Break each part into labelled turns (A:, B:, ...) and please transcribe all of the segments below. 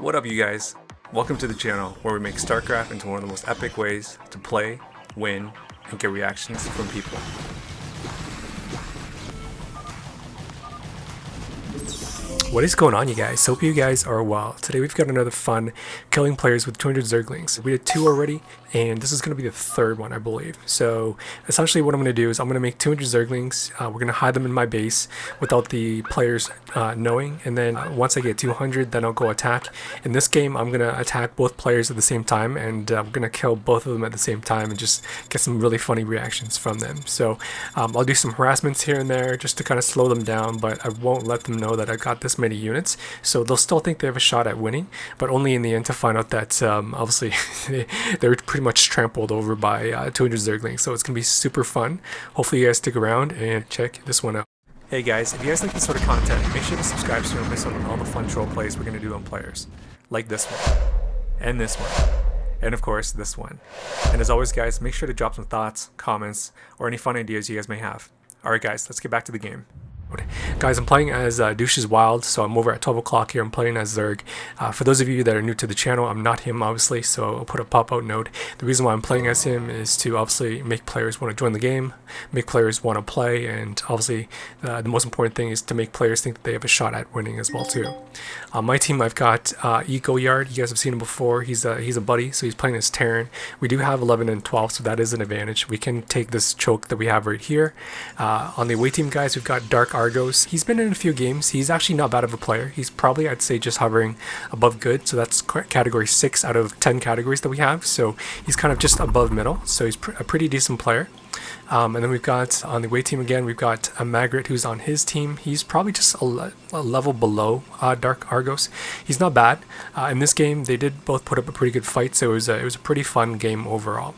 A: What up, you guys? Welcome to the channel where we make StarCraft into one of the most epic ways to play, win, and get reactions from people. What is going on, you guys? Hope you guys are well. Today we've got another fun killing players with 200 Zerglings. We did 2 already, and this is going to be the 3rd one, I believe. So essentially what I'm going to do is I'm going to make 200 Zerglings. We're going to hide them in my base without the players knowing, and then once I get 200, then I'll go attack. In this game, I'm going to attack both players at the same time, and I'm going to kill both of them at the same time and just get some really funny reactions from them. So I'll do some harassments here and there just to kind of slow them down, but I won't let them know that I got this many units, so they'll still think they have a shot at winning, but only in the end to find out that obviously they're pretty much trampled over by 200 Zerglings. So it's gonna be super fun. Hopefully you guys stick around and check this one out. Hey guys, if you guys like this sort of content, make sure to subscribe so you don't miss out on all the fun troll plays we're gonna do on players, like this one and this one, and of course this one. And as always, guys, make sure to drop some thoughts, comments, or any fun ideas you guys may have. Alright guys, let's get back to the game. Guys, I'm playing as Douche is Wild, so I'm over at 12 o'clock here. I'm playing as Zerg. For those of you that are new to the channel, I'm not him, obviously, so I'll put a pop-out note. The reason why I'm playing as him is to obviously make players want to join the game, make players want to play, and obviously the most important thing is to make players think that they have a shot at winning as well too. My team, I've got Eco Yard. You guys have seen him before. He's a buddy, so he's playing as Terran. We do have 11 and 12, so that is an advantage. We can take this choke that we have right here. On the away team, guys, we've got Dark Argos. He's been in a few games. He's actually not bad of a player. He's probably, I'd say, just hovering above good. So that's category 6 out of 10 categories that we have. So he's kind of just above middle. So he's a pretty decent player. And then we've got, on the away team again, we've got a Magritte who's on his team. He's probably just a level below Dark Argos. He's not bad. In this game, they did both put up a pretty good fight. So it was a pretty fun game overall.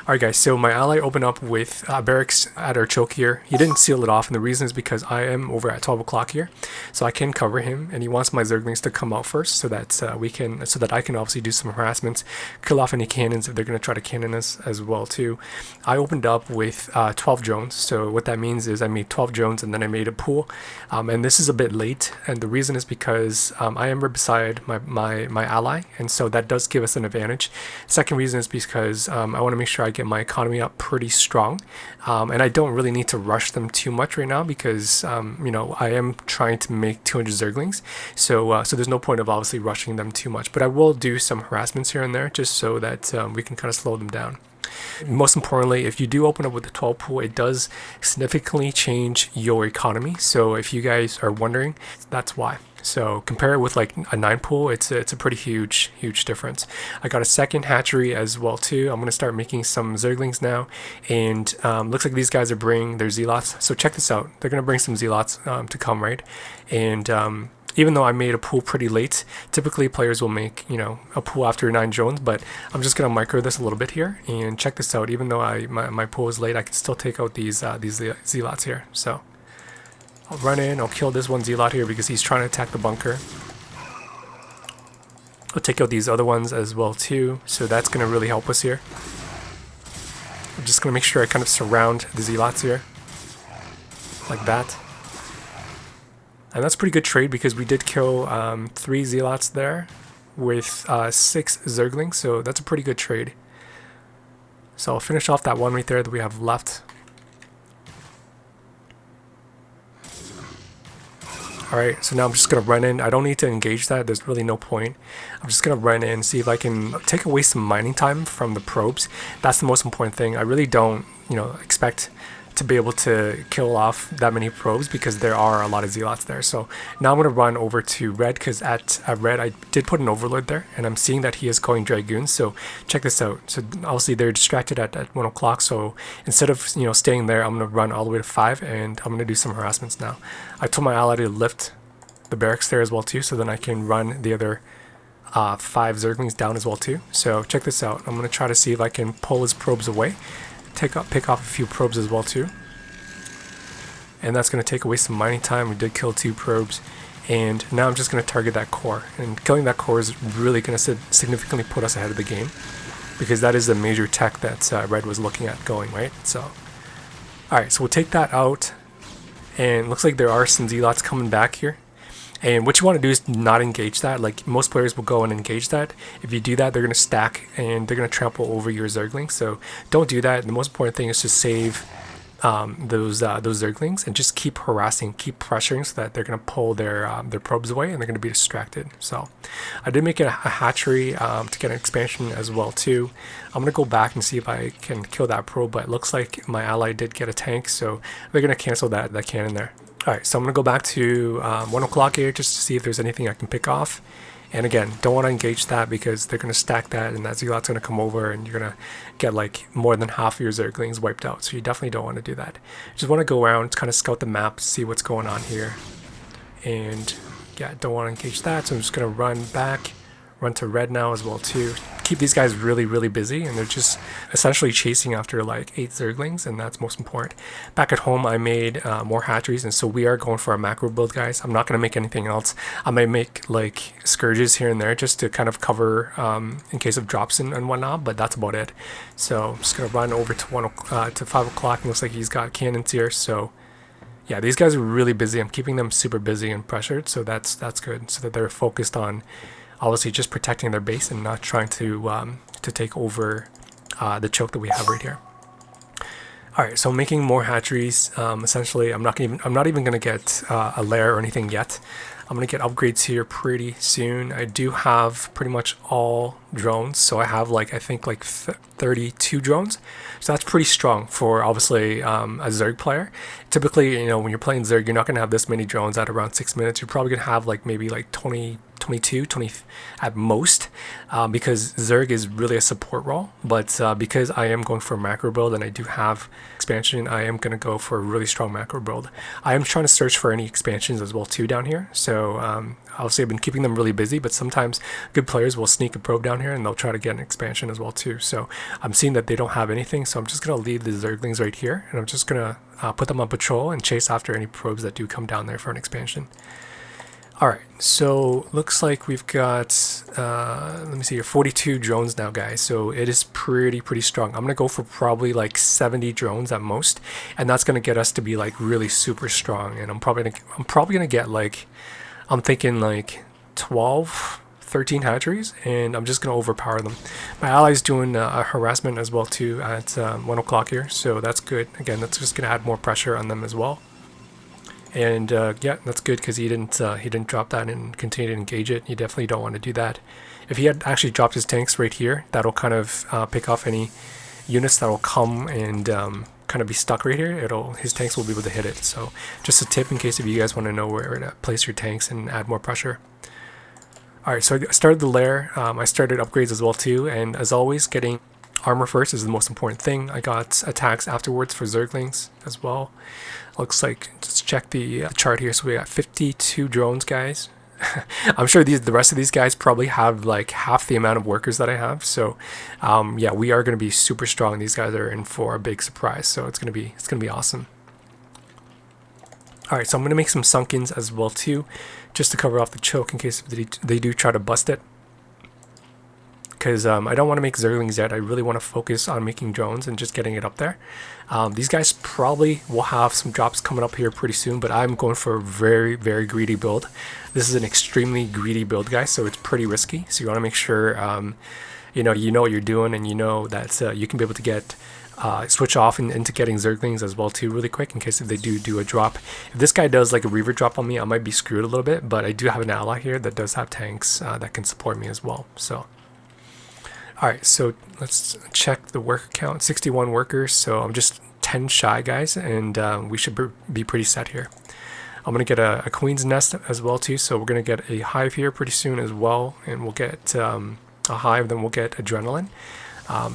A: Alright guys, so my ally opened up with barracks at our choke here. He didn't seal it off, and the reason is because I am over at 12 o'clock here, so I can cover him, and he wants my Zerglings to come out first so that I can obviously do some harassments, kill off any cannons if they're going to try to cannon us as well too. I opened up with 12 drones, so what that means is I made 12 drones and then I made a pool, and this is a bit late, and the reason is because I am right beside my ally, and so that does give us an advantage. Second reason is because I want to make sure I get my economy up pretty strong, and I don't really need to rush them too much right now because you know, I am trying to make 200 Zerglings, so there's no point of obviously rushing them too much, but I will do some harassments here and there just so that we can kind of slow them down. Most importantly, if you do open up with the 12 pool, it does significantly change your economy. So if you guys are wondering, that's why. So compare it with like a 9 pool, it's a pretty huge difference. I got a second hatchery as well too. I'm going to start making some Zerglings now, and looks like these guys are bringing their Zealots. So check this out. They're going to bring some Zealots to come, right? And even though I made a pool pretty late, typically players will make, you know, a pool after 9 drones, but I'm just going to micro this a little bit here, and check this out. Even though my pool is late, I can still take out these Zealots here. So I'll run in, I'll kill this one Zealot here because he's trying to attack the bunker. I'll take out these other ones as well too, so that's going to really help us here. I'm just going to make sure I kind of surround the Zealots here, like that. And that's a pretty good trade because we did kill 3 Zealots there with 6 Zerglings, so that's a pretty good trade. So I'll finish off that one right there that we have left. Alright, so now I'm just going to run in. I don't need to engage that. There's really no point. I'm just going to run in, see if I can take away some mining time from the probes. That's the most important thing. I really don't, you know, expect to be able to kill off that many probes because there are a lot of Zealots there. So now I'm going to run over to Red because at Red I did put an Overlord there, and I'm seeing that he is going Dragoons. So check this out. So obviously they're distracted at 1 o'clock, so instead of, you know, staying there, I'm going to run all the way to 5, and I'm going to do some harassments now. I told my ally to lift the barracks there as well too, so then I can run the other 5 Zerglings down as well too. So check this out. I'm going to try to see if I can pull his probes away. Pick off a few probes as well too, and that's going to take away some mining time. We did kill 2 probes, and now I'm just going to target that core, and killing that core is really going to significantly put us ahead of the game because that is the major tech that Red was looking at going, right? So alright, so we'll take that out, and it looks like there are some Zealots coming back here. And what you want to do is not engage that. Like most players will go and engage that. If you do that, they're going to stack and they're going to trample over your Zerglings. So don't do that. The most important thing is to save those Zerglings and just keep harassing, keep pressuring so that they're going to pull their probes away and they're going to be distracted. So I did make it a hatchery to get an expansion as well too. I'm going to go back and see if I can kill that probe, but it looks like my ally did get a tank, so they're going to cancel that cannon there. Alright, so I'm going to go back to 1 o'clock here just to see if there's anything I can pick off. And again, don't want to engage that because they're going to stack that and that Zealot's going to come over and you're going to get like more than half of your Zerglings wiped out. So you definitely don't want to do that. Just want to go around, kind of scout the map, see what's going on here. And yeah, don't want to engage that. So I'm just going to run back, run to red now as well too. Keep these guys really, really busy, and they're just essentially chasing after like 8 Zerglings, and that's most important. Back at home, I made more hatcheries, and so we are going for a macro build, guys. I'm not going to make anything else. I might make like Scourges here and there just to kind of cover in case of drops and whatnot, but that's about it. So I'm just going to run over to 5 o'clock. Looks like he's got cannons here, so yeah, these guys are really busy. I'm keeping them super busy and pressured, so that's good, so that they're focused on obviously just protecting their base and not trying to take over the choke that we have right here. All right, so I'm making more hatcheries. Essentially, I'm not even gonna get a lair or anything yet. I'm gonna get upgrades here pretty soon. I do have pretty much all drones, so I have like I think like 32 drones. So that's pretty strong for obviously a Zerg player. Typically, you know, when you're playing Zerg, you're not gonna have this many drones at around 6 minutes. You're probably gonna have like maybe like 20 at most, because Zerg is really a support role. But because I am going for a macro build and I do have expansion, I am going to go for a really strong macro build. I am trying to search for any expansions as well too down here. So obviously I've been keeping them really busy, but sometimes good players will sneak a probe down here and they'll try to get an expansion as well too. So I'm seeing that they don't have anything, so I'm just going to leave the Zerglings right here, and I'm just going to put them on patrol and chase after any probes that do come down there for an expansion. Alright, so looks like we've got, let me see here, 42 drones now, guys, so it is pretty strong. I'm going to go for probably like 70 drones at most, and that's going to get us to be like really super strong, and I'm probably going to get like, I'm thinking like 12, 13 hatcheries, and I'm just going to overpower them. My ally's doing a harassment as well too at 1 o'clock here, so that's good. Again, that's just going to add more pressure on them as well. And yeah, that's good because he didn't drop that and continue to engage it. You definitely don't want to do that. If he had actually dropped his tanks right here, that'll kind of pick off any units that will come and kind of be stuck right here. His tanks will be able to hit it. So just a tip in case if you guys want to know where to place your tanks and add more pressure. Alright, so I started the lair. I started upgrades as well too, and as always, getting armor first is the most important thing. I got attacks afterwards for Zerglings as well. Looks like, let's check the chart here. So we got 52 drones, guys. I'm sure the rest of these guys probably have like half the amount of workers that I have. So yeah, we are going to be super strong. These guys are in for a big surprise. So it's going to be awesome. All right, so I'm going to make some sunkens as well too, just to cover off the choke in case they do try to bust it. Because I don't want to make Zerglings yet. I really want to focus on making drones and just getting it up there. These guys probably will have some drops coming up here pretty soon, but I'm going for a very greedy build. This is an extremely greedy build, guys, so it's pretty risky. So you want to make sure you know what you're doing, and you know that you can be able to get switch off into getting Zerglings as well too really quick in case if they do a drop. If this guy does like a Reaver drop on me, I might be screwed a little bit, but I do have an ally here that does have tanks that can support me as well. So alright, so let's check the worker count. 61 workers, so I'm just 10 shy, guys, and we should be pretty set here. I'm going to get a queen's nest as well too, so we're going to get a hive here pretty soon as well, and we'll get a hive, then we'll get adrenaline.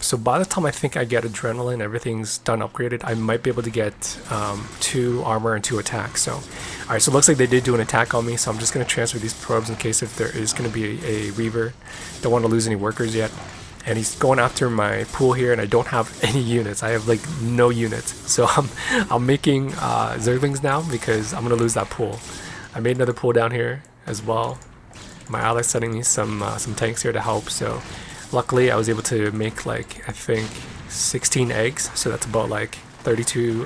A: So by the time I think I get adrenaline, everything's done upgraded, I might be able to get 2 armor and 2 attacks. So alright, so it looks like they did do an attack on me, so I'm just going to transfer these probes in case if there is going to be a Reaver. Don't want to lose any workers yet. And he's going after my pool here, and I don't have any units. I have like no units, so I'm making Zerglings now because I'm gonna lose that pool. I made another pool down here as well. My ally's sending me some tanks here to help. So luckily I was able to make like I think 16 eggs. So that's about like 32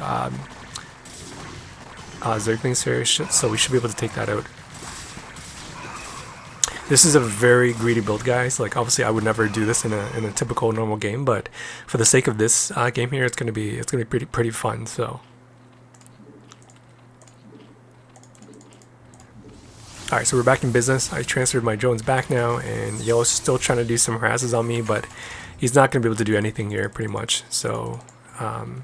A: Zerglings here. So we should be able to take that out. This is a very greedy build, guys. Like, obviously I would never do this in a typical normal game, but for the sake of this game here, it's gonna be pretty fun. So, all right, so we're back in business. I transferred my drones back now, and Yellow's still trying to do some harasses on me, but he's not gonna be able to do anything here, pretty much. So.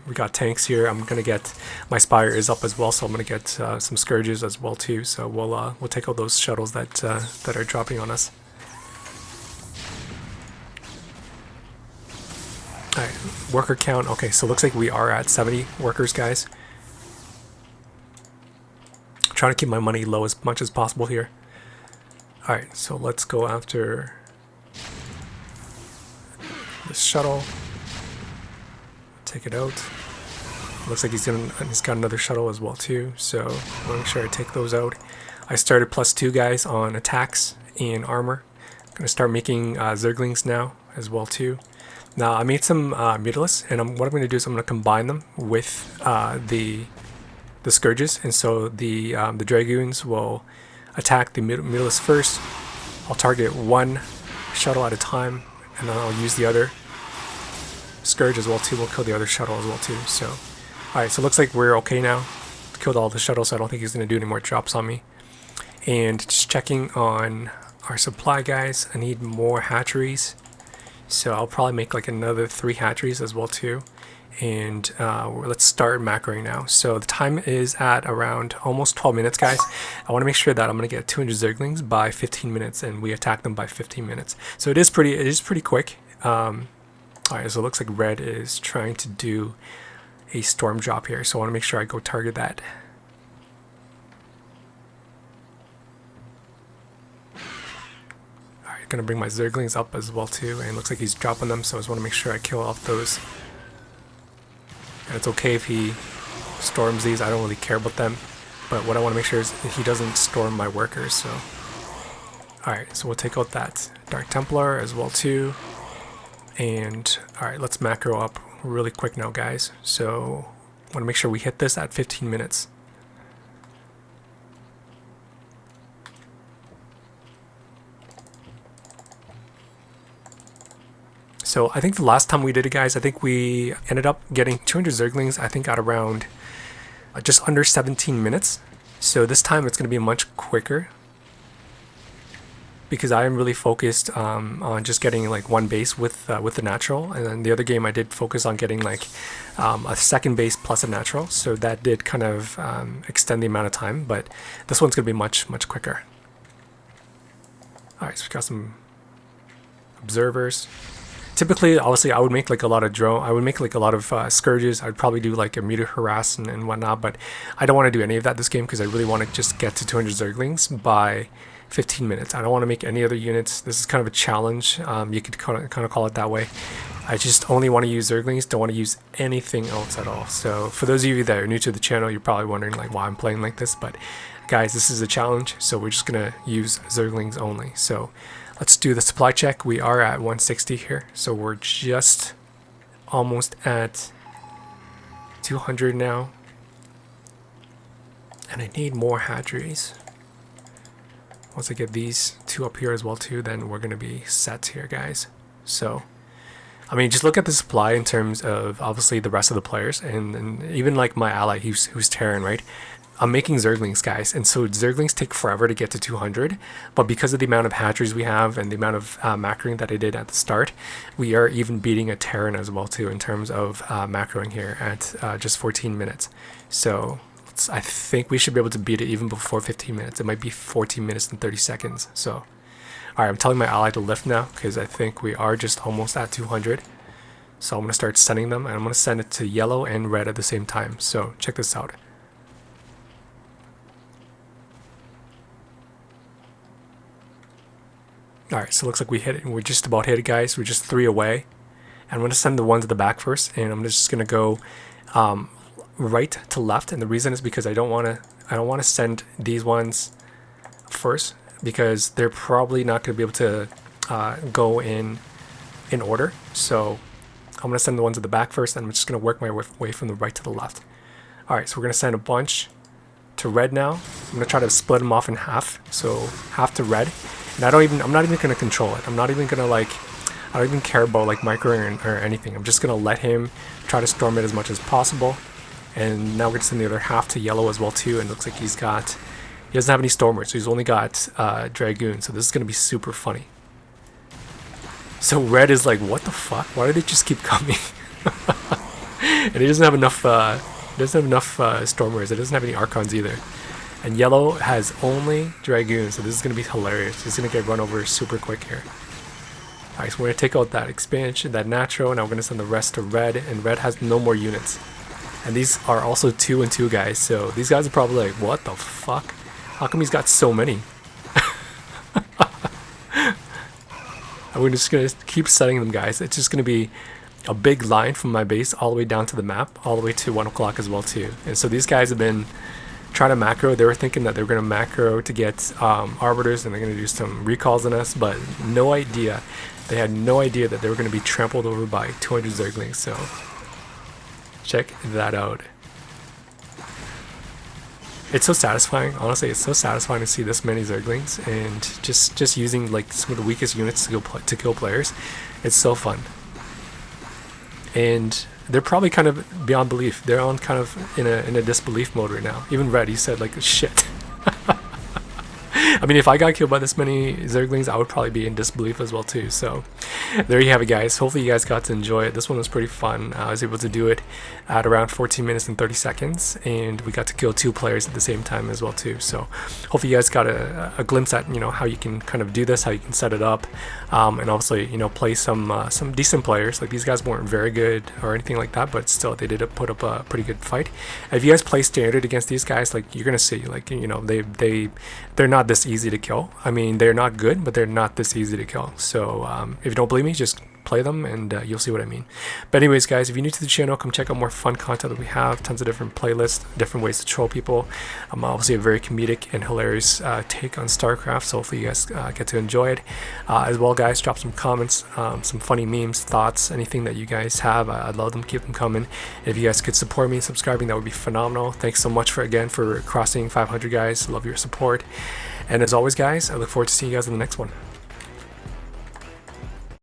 A: We got tanks here. I'm gonna get my spire is up as well, so I'm gonna get some scourges as well too. So we'll take out those shuttles that are dropping on us. All right, worker count. Okay, so it looks like we are at 70 workers, guys. I'm trying to keep my money low as much as possible here. All right, so let's go after this shuttle. Take it out. Looks like he's got another shuttle as well too, so I want to make sure I take those out. I started +2 guys on attacks and armor. I'm gonna start making Zerglings now as well too. Now I made some Mutalisks, and what I'm gonna do is I'm gonna combine them with the Scourges, and so the Dragoons will attack the Mutalisks first. I'll target one shuttle at a time, and then I'll use the other Scourge as well too. We'll kill the other shuttle as well too. So, alright, so it looks like we're okay now. Killed all the shuttles, so I don't think he's going to do any more drops on me. And just checking on our supply, guys. I need more hatcheries, so I'll probably make like another 3 hatcheries as well too. And let's start macroing now. So the time is at around almost 12 minutes, guys. I want to make sure that I'm going to get 200 Zerglings by 15 minutes, and we attack them by 15 minutes. So it is pretty quick. Alright, so it looks like red is trying to do a storm drop here, so I want to make sure I go target that. Alright, gonna bring my Zerglings up as well too, and it looks like he's dropping them, so I just want to make sure I kill off those. And it's okay if he storms these, I don't really care about them, but what I want to make sure is he doesn't storm my workers, so. Alright, so we'll take out that Dark Templar as well too. And alright, let's macro up really quick now, guys. So I want to make sure we hit this at 15 minutes. So I think the last time we did it, guys, I think we ended up getting 200 Zerglings, I think at around just under 17 minutes. So this time it's going to be much quicker, because I am really focused on just getting like one base with the natural, and then the other game I did focus on getting like a second base plus a natural, so that did kind of extend the amount of time, but this one's gonna be much quicker. Alright, so we got some observers. Typically, obviously, I would make like a lot of Scourges. I'd probably do like a meter harass and whatnot, but I don't want to do any of that this game because I really want to just get to 200 Zerglings by 15 minutes. I don't want to make any other units. This is kind of a challenge. You could kind of call it that way. I just only want to use Zerglings, don't want to use anything else at all. So for those of you that are new to the channel, you're probably wondering like why I'm playing like this, but guys, this is a challenge, so we're just gonna use Zerglings only. So let's do the supply check. We are at 160 here, so we're just almost at 200 now. And I need more hatcheries. Once I get these 2 up here as well too, then we're going to be set here, guys. So, I mean, just look at the supply in terms of obviously the rest of the players, and even like my ally who's Terran, right? I'm making Zerglings, guys, and so Zerglings take forever to get to 200, but because of the amount of hatcheries we have and the amount of macroing that I did at the start, we are even beating a Terran as well too in terms of macroing here at just 14 minutes. So I think we should be able to beat it even before 15 minutes. It might be 14 minutes and 30 seconds. So, all right, I'm telling my ally to lift now because I think we are just almost at 200. So I'm going to start sending them, and I'm going to send it to yellow and red at the same time. So check this out. Alright, so it looks like we hit it. We're just about hit it, guys. We're just 3 away. And I'm going to send the ones at the back first, and I'm just going to go right to left. And the reason is because I don't want to send these ones first, because they're probably not going to be able to go in order. So I'm going to send the ones at the back first, and I'm just going to work my way from the right to the left. Alright, so we're going to send a bunch to red now. I'm going to try to split them off in half. So half to red, And I'm not even gonna control it. I'm not even gonna like, I don't even care about like microing or anything. I'm just gonna let him try to storm it as much as possible. And now we're gonna send the other half to yellow as well too. And it looks like he doesn't have any stormers, so he's only got dragoons. So this is gonna be super funny. So red is like, what the fuck? Why did it just keep coming? And he doesn't have enough. Stormers. It doesn't have any archons either. And yellow has only dragoons, so this is gonna be hilarious. He's gonna get run over super quick here. Alright, so we're gonna take out that expansion, that natural. Now we're gonna send the rest to red, and red has no more units. And these are also 2 and 2 guys, so these guys are probably like, what the fuck? How come he's got so many? And we're just gonna keep setting them, guys. It's just gonna be a big line from my base all the way down to the map, all the way to 1 o'clock as well too. And so these guys have been trying to macro. They were thinking that they were going to macro to get arbiters, and they're going to do some recalls on us, but no idea. They had no idea that they were going to be trampled over by 200 Zerglings. So check that out. It's so satisfying. Honestly, it's so satisfying to see this many Zerglings, and just using like some of the weakest units to kill players. It's so fun. And they're probably kind of beyond belief. They're on kind of in a disbelief mode right now. Even Red, he said like, shit. I mean, if I got killed by this many Zerglings, I would probably be in disbelief as well too. So there you have it, guys. Hopefully you guys got to enjoy it. This one was pretty fun. I was able to do it at around 14 minutes and 30 seconds, and we got to kill 2 players at the same time as well too. So hopefully you guys got a glimpse at, you know, how you can kind of do this, how you can set it up, and obviously, you know, play some decent players. Like, these guys weren't very good or anything like that, but still they did put up a pretty good fight. And if you guys play standard against these guys, like, you're gonna see, like, you know, they're not this easy to kill. I mean, they're not good, but they're not this easy to kill. So if you don't believe me, just play them and you'll see what I mean. But anyways, guys, if you're new to the channel, come check out more fun content that we have. Tons of different playlists, different ways to troll people. Obviously a very comedic and hilarious take on StarCraft, so hopefully you guys get to enjoy it. As well, guys, drop some comments, some funny memes, thoughts, anything that you guys have. I'd love them. Keep them coming. If you guys could support me in subscribing, that would be phenomenal. Thanks so much again for crossing 500, guys. Love your support. And as always, guys, I look forward to seeing you guys in the next one.